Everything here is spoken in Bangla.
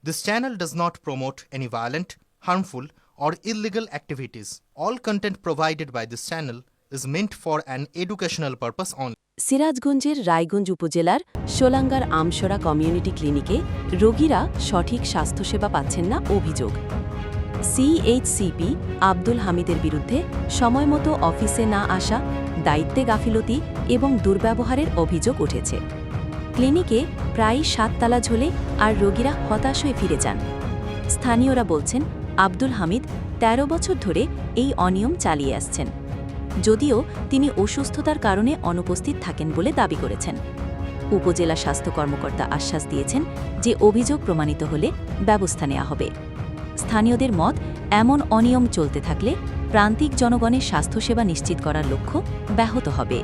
This channel does not promote any violent, harmful, or illegal activities. All content provided by this channel is meant for an educational purpose only. সিরাজগঞ্জের রায়গঞ্জ উপজেলার সোলাঙ্গার আমসরা কমিউনিটি ক্লিনিকে রোগীরা সঠিক স্বাস্থ্যসেবা পাচ্ছেন না অভিযোগ। সিএইচসিপি আব্দুল হামিদের বিরুদ্ধে সময়মতো অফিসে না আসা, দায়িত্বে গাফিলতি এবং দুর্ব্যবহারের অভিযোগ উঠেছে। ক্লিনিকে প্রায় 7 তালা ঝোলে আর রোগীরা হতাশ হয়ে ফিরে যান। স্থানীয়রা বলছেন আব্দুল হামিদ 13 বছর ধরে এই অনিয়ম চালিয়ে আসছেন, যদিও তিনি অসুস্থতার কারণে অনুপস্থিত থাকেন বলে দাবি করেছেন। উপজেলা স্বাস্থ্য কর্মকর্তা আশ্বাস দিয়েছেন যে অভিযোগ প্রমাণিত হলে ব্যবস্থা নেওয়া হবে। স্থানীয়দের মত, এমন অনিয়ম চলতে থাকলে প্রান্তিক জনগণের স্বাস্থ্যসেবা নিশ্চিত করার লক্ষ্য ব্যাহত হবে।